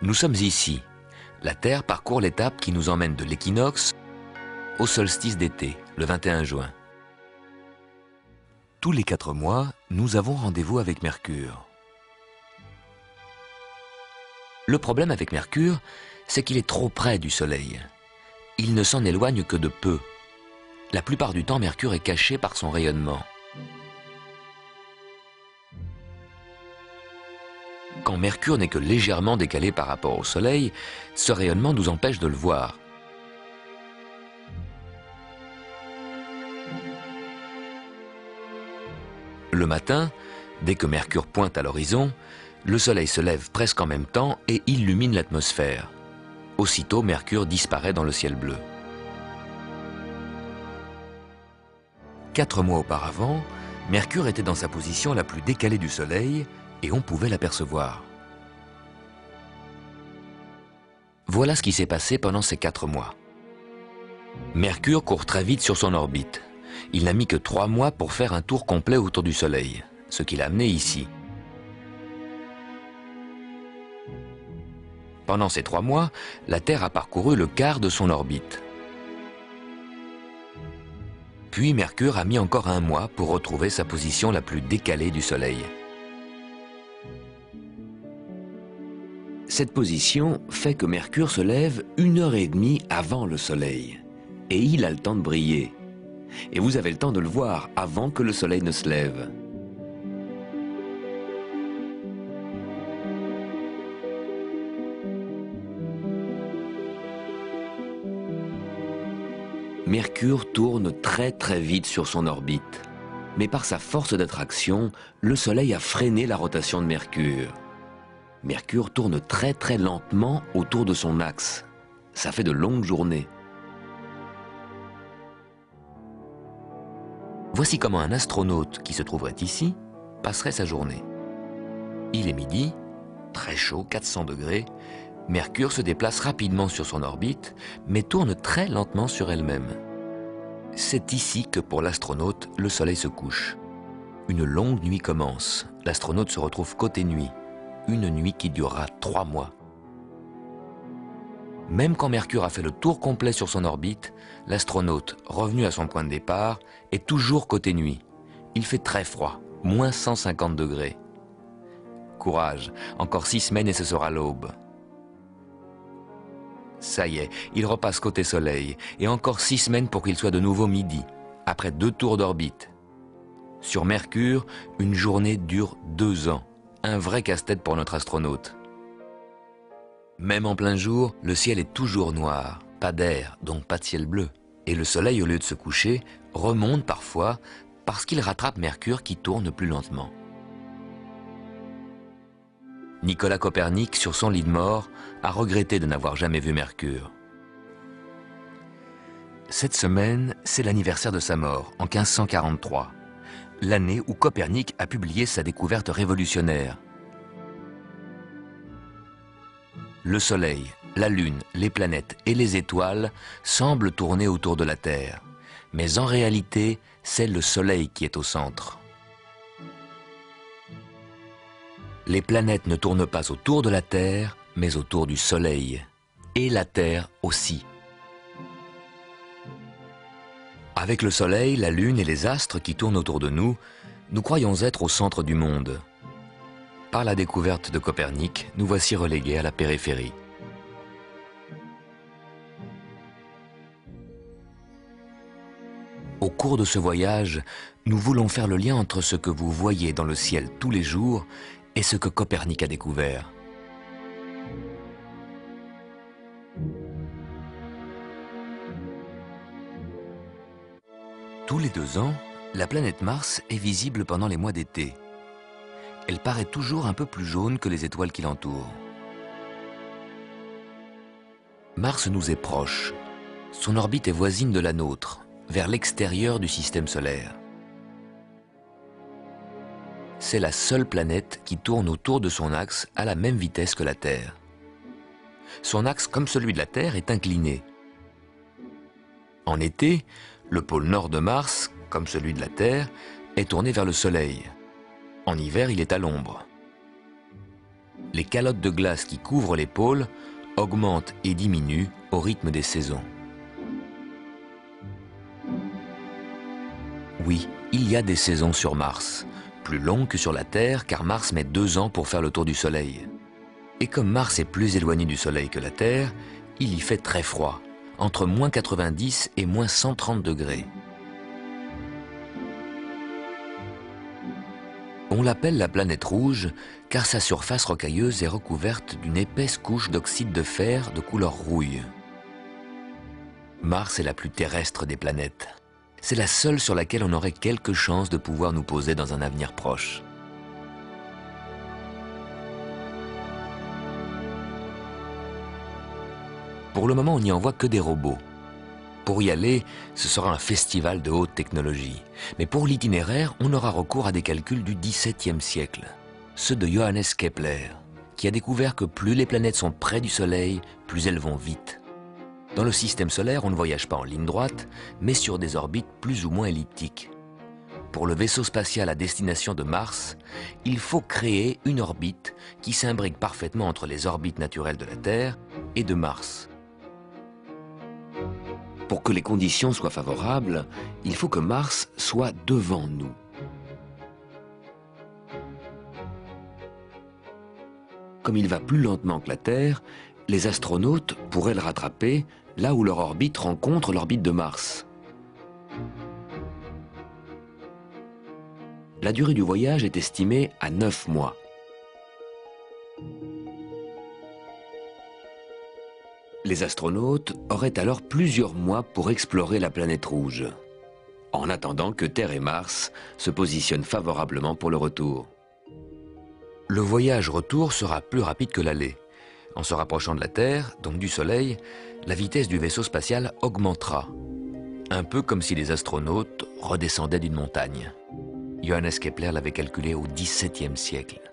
Nous sommes ici. La Terre parcourt l'étape qui nous emmène de l'équinoxe au solstice d'été, le 21 juin. Tous les 4 mois, nous avons rendez-vous avec Mercure. Le problème avec Mercure, c'est qu'il est trop près du Soleil. Il ne s'en éloigne que de peu. La plupart du temps, Mercure est caché par son rayonnement. Quand Mercure n'est que légèrement décalé par rapport au Soleil, ce rayonnement nous empêche de le voir. Le matin, dès que Mercure pointe à l'horizon, le Soleil se lève presque en même temps et illumine l'atmosphère. Aussitôt, Mercure disparaît dans le ciel bleu. 4 mois auparavant, Mercure était dans sa position la plus décalée du Soleil et on pouvait l'apercevoir. Voilà ce qui s'est passé pendant ces 4 mois. Mercure court très vite sur son orbite. Il n'a mis que 3 mois pour faire un tour complet autour du Soleil, ce qui l'a amené ici. Pendant ces 3 mois, la Terre a parcouru le quart de son orbite. Puis Mercure a mis encore 1 mois pour retrouver sa position la plus décalée du Soleil. Cette position fait que Mercure se lève 1h30 avant le Soleil. Et il a le temps de briller. Et vous avez le temps de le voir avant que le Soleil ne se lève. Mercure tourne très vite sur son orbite. Mais par sa force d'attraction, le Soleil a freiné la rotation de Mercure. Mercure tourne très lentement autour de son axe. Ça fait de longues journées. Voici comment un astronaute qui se trouverait ici passerait sa journée. Il est midi, très chaud, 400 degrés. Mercure se déplace rapidement sur son orbite, mais tourne très lentement sur elle-même. C'est ici que pour l'astronaute, le Soleil se couche. Une longue nuit commence. L'astronaute se retrouve côté nuit. Une nuit qui durera 3 mois. Même quand Mercure a fait le tour complet sur son orbite, l'astronaute, revenu à son point de départ, est toujours côté nuit. Il fait très froid, moins 150 degrés. Courage, encore 6 semaines et ce sera l'aube. Ça y est, il repasse côté Soleil, et encore 6 semaines pour qu'il soit de nouveau midi, après 2 tours d'orbite. Sur Mercure, une journée dure 2 ans. Un vrai casse-tête pour notre astronaute. Même en plein jour, le ciel est toujours noir, pas d'air, donc pas de ciel bleu. Et le Soleil, au lieu de se coucher, remonte parfois parce qu'il rattrape Mercure qui tourne plus lentement. Nicolas Copernic, sur son lit de mort, a regretté de n'avoir jamais vu Mercure. Cette semaine, c'est l'anniversaire de sa mort, en 1543. L'année où Copernic a publié sa découverte révolutionnaire. Le Soleil, la Lune, les planètes et les étoiles semblent tourner autour de la Terre. Mais en réalité, c'est le Soleil qui est au centre. Les planètes ne tournent pas autour de la Terre, mais autour du Soleil. Et la Terre aussi. Avec le Soleil, la Lune et les astres qui tournent autour de nous, nous croyons être au centre du monde. Par la découverte de Copernic, nous voici relégués à la périphérie. Au cours de ce voyage, nous voulons faire le lien entre ce que vous voyez dans le ciel tous les jours et ce que Copernic a découvert. Tous les 2 ans, la planète Mars est visible pendant les mois d'été. Elle paraît toujours un peu plus jaune que les étoiles qui l'entourent. Mars nous est proche. Son orbite est voisine de la nôtre, vers l'extérieur du système solaire. C'est la seule planète qui tourne autour de son axe à la même vitesse que la Terre. Son axe, comme celui de la Terre, est incliné. En été, le pôle nord de Mars, comme celui de la Terre, est tourné vers le Soleil. En hiver, il est à l'ombre. Les calottes de glace qui couvrent les pôles augmentent et diminuent au rythme des saisons. Oui, il y a des saisons sur Mars, plus longues que sur la Terre car Mars met 2 ans pour faire le tour du Soleil. Et comme Mars est plus éloigné du Soleil que la Terre, il y fait très froid, entre moins 90 et moins 130 degrés. On l'appelle la planète rouge car sa surface rocailleuse est recouverte d'une épaisse couche d'oxyde de fer de couleur rouille. Mars est la plus terrestre des planètes. C'est la seule sur laquelle on aurait quelques chances de pouvoir nous poser dans un avenir proche. Pour le moment, on n'y envoie que des robots. Pour y aller, ce sera un festival de haute technologie. Mais pour l'itinéraire, on aura recours à des calculs du XVIIe siècle. Ceux de Johannes Kepler, qui a découvert que plus les planètes sont près du Soleil, plus elles vont vite. Dans le système solaire, on ne voyage pas en ligne droite, mais sur des orbites plus ou moins elliptiques. Pour le vaisseau spatial à destination de Mars, il faut créer une orbite qui s'imbrique parfaitement entre les orbites naturelles de la Terre et de Mars. Pour que les conditions soient favorables, il faut que Mars soit devant nous. Comme il va plus lentement que la Terre, les astronautes pourraient le rattraper là où leur orbite rencontre l'orbite de Mars. La durée du voyage est estimée à 9 mois. Les astronautes auraient alors plusieurs mois pour explorer la planète rouge, en attendant que Terre et Mars se positionnent favorablement pour le retour. Le voyage retour sera plus rapide que l'aller. En se rapprochant de la Terre, donc du Soleil, la vitesse du vaisseau spatial augmentera. Un peu comme si les astronautes redescendaient d'une montagne. Johannes Kepler l'avait calculé au XVIIe siècle.